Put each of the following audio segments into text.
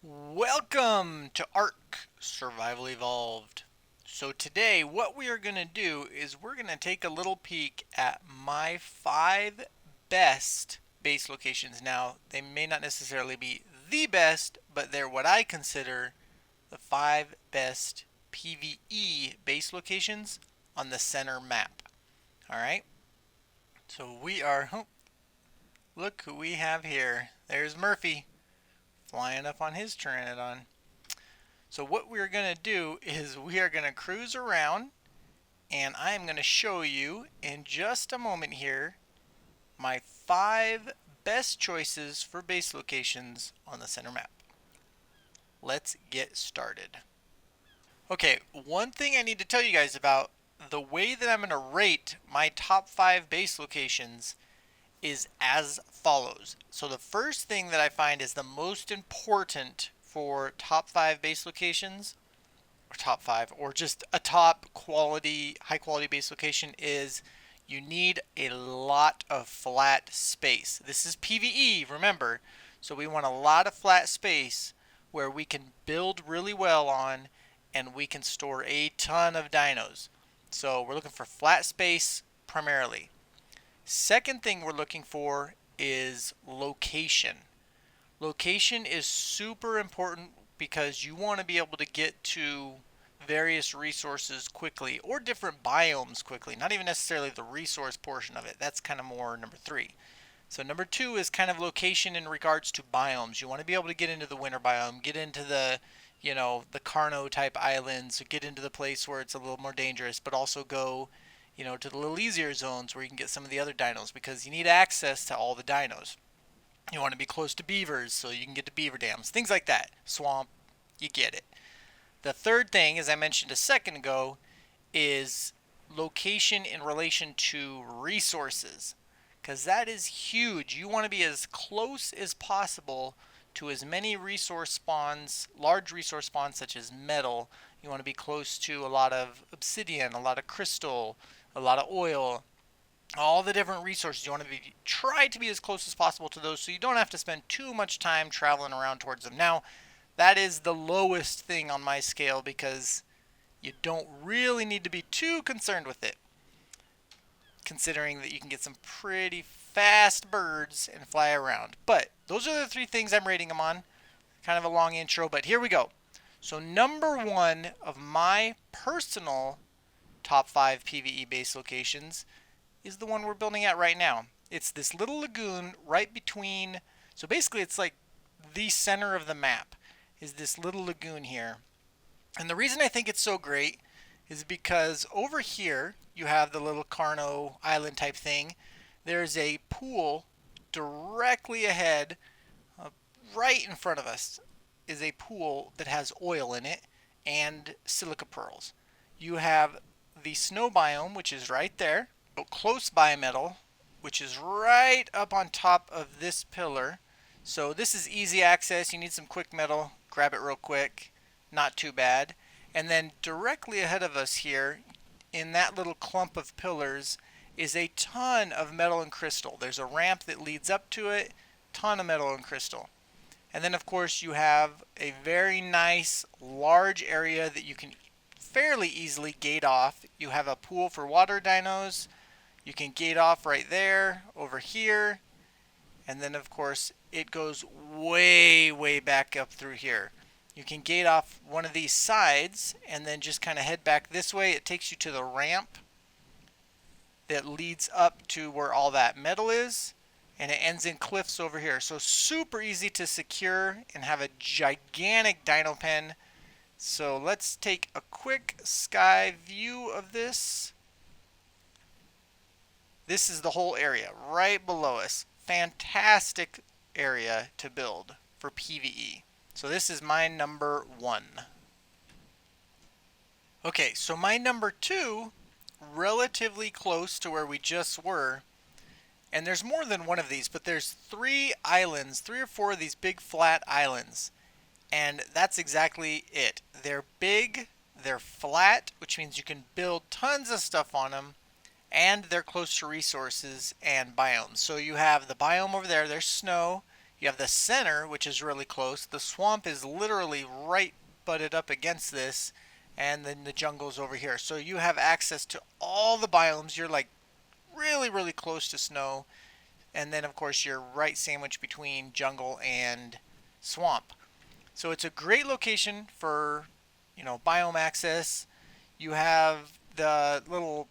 Welcome to Ark Survival Evolved. So today what we are going to do is we're going to take a little peek at my 5 best base locations. Now, they may not necessarily be the best, but they're what I consider the 5 best PVE base locations on the center map. Alright, so look who we have here. There's Murphy flying up on his Pteranodon. So what we're going to do is we are going to cruise around and I am going to show you in just a moment here my 5 best choices for base locations on the center map. Let's get started. Okay, one thing I need to tell you guys about the way that I'm going to rate my top 5 base locations is as follows. So the first thing that I find is the most important for top 5 base locations, or top 5, or just a top quality, high quality base location is you need a lot of flat space. This is PVE, remember. So we want a lot of flat space where we can build really well on and we can store a ton of dinos. So we're looking for flat space primarily. Second thing we're looking for is location. Location is super important because you want to be able to get to various resources quickly or different biomes quickly. Not even necessarily the resource portion of it. That's kind of more number 3. So number 2 is kind of location in regards to biomes. You want to be able to get into the winter biome, get into the the Carno type islands, get into the place where it's a little more dangerous, but also go to the little easier zones where you can get some of the other dinos because you need access to all the dinos. You want to be close to beavers so you can get to beaver dams, things like that. Swamp, you get it. The third thing, as I mentioned a second ago, is location in relation to resources because that is huge. You want to be as close as possible to as many resource spawns, large resource spawns such as metal. You want to be close to a lot of obsidian, a lot of crystal, a lot of oil, all the different resources. You want to try to be as close as possible to those so you don't have to spend too much time traveling around towards them. Now, that is the lowest thing on my scale because you don't really need to be too concerned with it, considering that you can get some pretty fast birds and fly around. But those are the 3 things I'm rating them on. Kind of a long intro, but here we go. So number 1 of my personal top 5 PVE base locations is the one we're building at right now. It's this little lagoon right between, so basically it's like the center of the map is this little lagoon here. And the reason I think it's so great is because over here you have the little Carno island type thing. There's a pool directly ahead, right in front of us is a pool that has oil in it and silica pearls. You have the snow biome, which is right there, close by metal, which is right up on top of this pillar. So this is easy access. You need some quick metal, grab it real quick, not too bad. And then directly ahead of us here, in that little clump of pillars, is a ton of metal and crystal. There's a ramp that leads up to it, ton of metal and crystal. And then of course you have a very nice large area that you can fairly easily gate off. You have a pool for water dinos. You can gate off right there, over here. And then of course it goes way back up through here. You can gate off one of these sides and then just kind of head back this way. It takes you to the ramp that leads up to where all that metal is, and it ends in cliffs over here. So super easy to secure and have a gigantic dino pen. So let's take a quick sky view of this. This is the whole area right below us. Fantastic area to build for PvE. So this is my number 1. Okay, so my number 2, relatively close to where we just were, and there's more than one of these, but there's 3 islands, 3 or 4 of these big flat islands, and that's exactly it. They're big, they're flat, which means you can build tons of stuff on them, and they're close to resources and biomes. So you have the biome over there, there's snow. You have the center, which is really close. The swamp is literally right butted up against this, and then the jungle's over here. So you have access to all the biomes. You're like really, really close to snow. And then, of course, you're right sandwiched between jungle and swamp. So it's a great location for, biome access. You have the little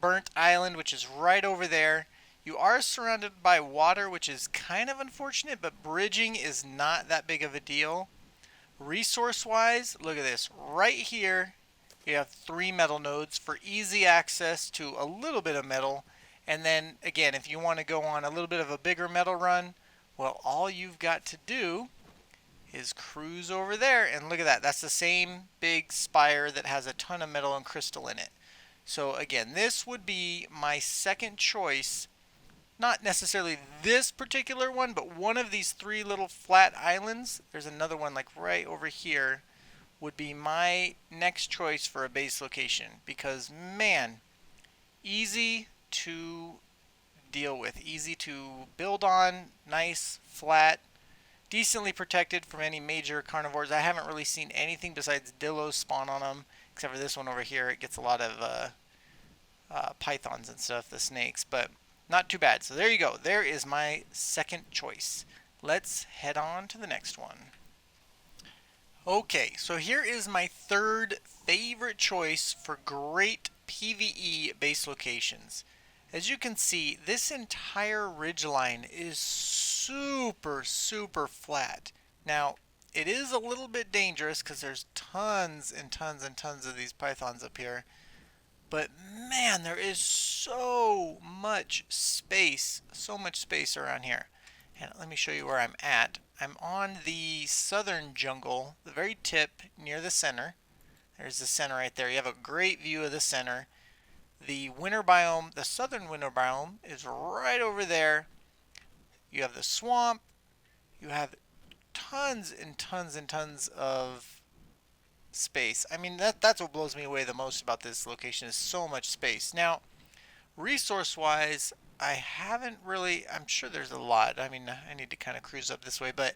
burnt island, which is right over there. You are surrounded by water, which is kind of unfortunate, but bridging is not that big of a deal. Resource wise, look at this. Right here, you have 3 metal nodes for easy access to a little bit of metal. And then again, if you want to go on a little bit of a bigger metal run, well, all you've got to do is cruise over there. And look at that. That's the same big spire that has a ton of metal and crystal in it. So again, this would be my second choice. Not necessarily this particular one, but one of these 3 little flat islands. There's another one like right over here. Would be my next choice for a base location. Because man, easy to deal with. Easy to build on. Nice, flat. Decently protected from any major carnivores. I haven't really seen anything besides dillos spawn on them. Except for this one over here. It gets a lot of pythons and stuff, the snakes. But not too bad. So there you go. There is my second choice. Let's head on to the next one. Okay, so here is my third favorite choice for great PVE base locations. As you can see, this entire ridgeline is super, super flat. Now, it is a little bit dangerous because there's tons and tons and tons of these pythons up here. But man, there is so much space around here. And let me show you where I'm at. I'm on the southern jungle, the very tip near the center. There's the center right there. You have a great view of the center. The winter biome, the southern winter biome, is right over there. You have the swamp. You have tons and tons and tons of space. I mean, that's what blows me away the most about this location is so much space. Now, resource-wise, I haven't really, I'm sure there's a lot. I mean, I need to kind of cruise up this way, but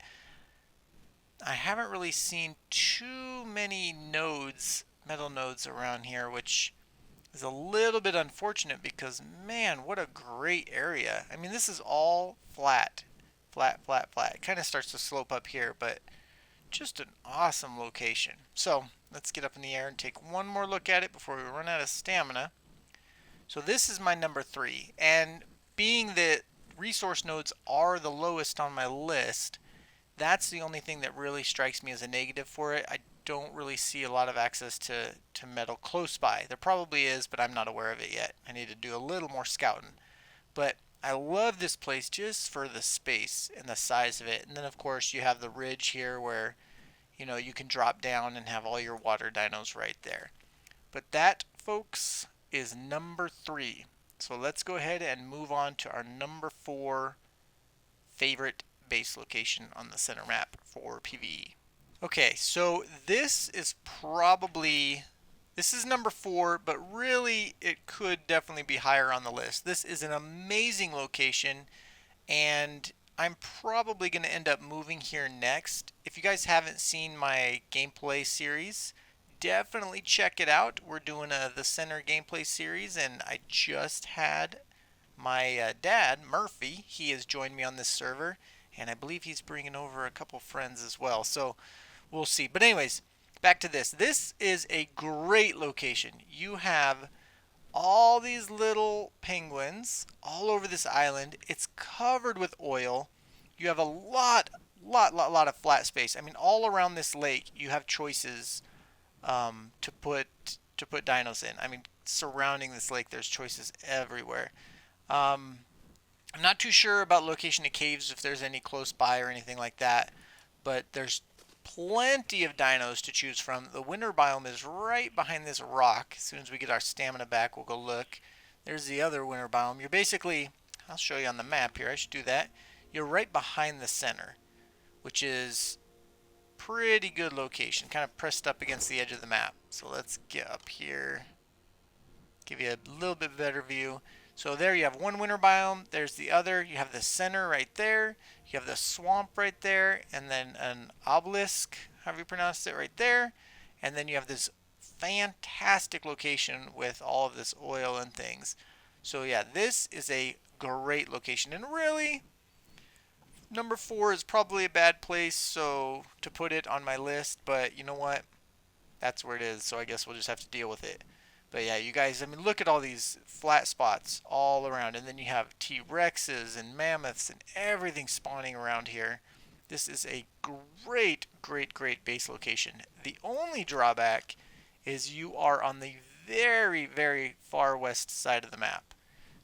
I haven't really seen too many nodes, metal nodes around here, which is a little bit unfortunate because, man, what a great area. I mean, this is all flat. Flat, flat, flat. It kind of starts to slope up here, but just an awesome location. So, let's get up in the air and take one more look at it before we run out of stamina. So this is my number 3, and being that resource nodes are the lowest on my list, that's the only thing that really strikes me as a negative for it. I don't really see a lot of access to metal close by. There probably is, but I'm not aware of it yet. I need to do a little more scouting. But I love this place just for the space and the size of it. And then of course you have the ridge here where you can drop down and have all your water dinos right there. But that, folks, is number 3. So let's go ahead and move on to our number 4 favorite base location on the center map for PvE. Okay, so this is number 4, but really it could definitely be higher on the list. This is an amazing location, and I'm probably going to end up moving here next. If you guys haven't seen my gameplay series, definitely check it out. We're doing the center gameplay series, and I just had my dad, Murphy. He has joined me on this server, and I believe he's bringing over a couple friends as well. So we'll see. But anyways, back to this. This is a great location. You have all these little penguins all over this island. It's covered with oil. You have a lot of flat space. I mean, all around this lake, you have choices to put dinos in. I mean, surrounding this lake, there's choices everywhere. I'm not too sure about location of caves, if there's any close by or anything like that, but there's plenty of dinos to choose from. The winter biome is right behind this rock. As soon as we get our stamina back, we'll go look. There's the other winter biome. You're basically, I'll show you on the map here. I should do that. You're right behind the center, which is pretty good location, kind of pressed up against the edge of the map. So let's get up here, give you a little bit better view. So there you have one winter biome, there's the other, you have the center right there, you have the swamp right there, and then an obelisk, however you pronounce it, right there, and then you have this fantastic location with all of this oil and things. So yeah, this is a great location, and really, number 4 is probably a bad place so to put it on my list, but you know what? That's where it is, so I guess we'll just have to deal with it. But yeah, you guys, I mean, look at all these flat spots all around, and then you have T-Rexes and mammoths and everything spawning around here. This is a great, great, great base location. The only drawback is you are on the very, very far west side of the map.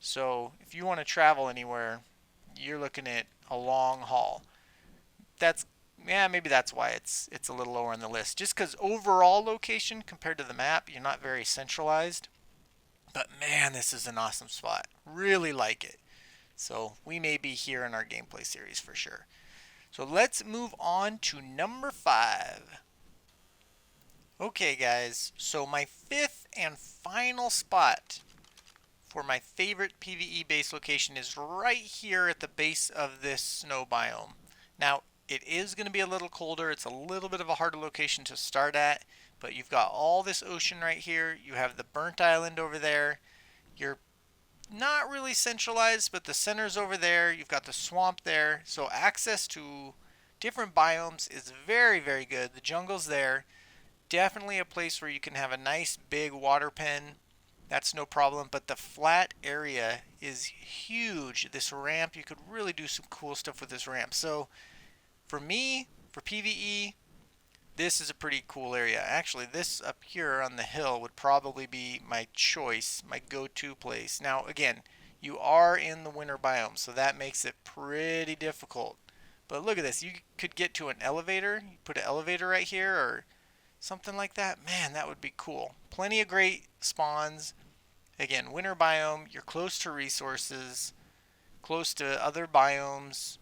So if you want to travel anywhere, you're looking at a long haul. That's Yeah, maybe that's why it's a little lower on the list. Just because overall location compared to the map, you're not very centralized. But man, this is an awesome spot. Really like it. So we may be here in our gameplay series for sure. So let's move on to number 5. Okay guys, so my 5th and final spot for my favorite PvE base location is right here at the base of this snow biome. Now, it is going to be a little colder. It's a little bit of a harder location to start at, but you've got all this ocean right here. You have the burnt island over there. You're not really centralized, but the center's over there. You've got the swamp there. So access to different biomes is very, very good. The jungle's there. Definitely a place where you can have a nice big water pen. That's no problem, but the flat area is huge. This ramp, you could really do some cool stuff with this ramp. So for me, for PvE, this is a pretty cool area. Actually, this up here on the hill would probably be my choice, my go-to place. Now, again, you are in the winter biome, so that makes it pretty difficult. But look at this. You could get to an elevator. You put an elevator right here or something like that. Man, that would be cool. Plenty of great spawns. Again, winter biome. You're close to resources, close to other biomes.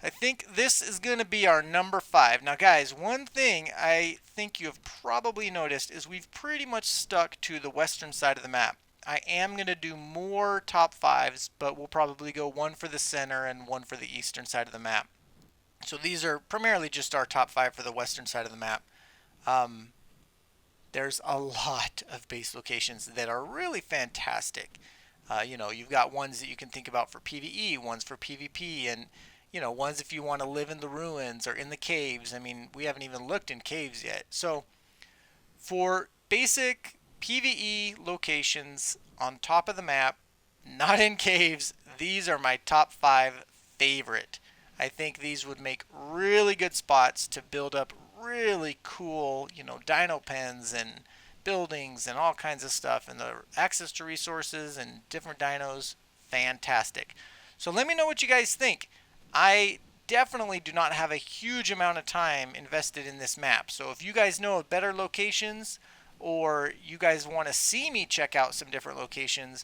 I think this is going to be our number 5. Now guys, one thing I think you have probably noticed is we've pretty much stuck to the western side of the map. I am going to do more top 5s, but we'll probably go one for the center and one for the eastern side of the map. So these are primarily just our top 5 for the western side of the map. There's a lot of base locations that are really fantastic. You know, you've got ones that you can think about for PvE, ones for PvP, and you know, ones if you want to live in the ruins or in the caves. I mean, we haven't even looked in caves yet. So for basic PvE locations on top of the map, not in caves, these are my top 5 favorite. I think these would make really good spots to build up really cool, you know, dino pens and buildings and all kinds of stuff, and the access to resources and different dinos, fantastic. So let me know what you guys think. I definitely do not have a huge amount of time invested in this map. So if you guys know of better locations or you guys want to see me check out some different locations,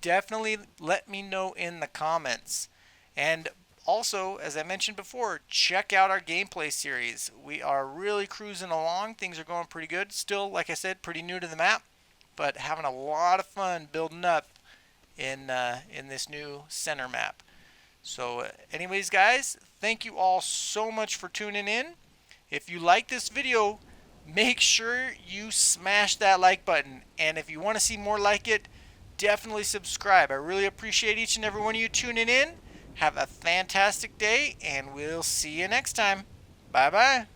definitely let me know in the comments. And also, as I mentioned before, check out our gameplay series. We are really cruising along. Things are going pretty good. Still, like I said, pretty new to the map, but having a lot of fun building up in this new center map. So anyways guys, thank you all so much for tuning in. If you like this video, make sure you smash that like button, and if you want to see more like it, definitely subscribe. I really appreciate each and every one of you tuning in. Have a fantastic day, and we'll see you next time. Bye bye.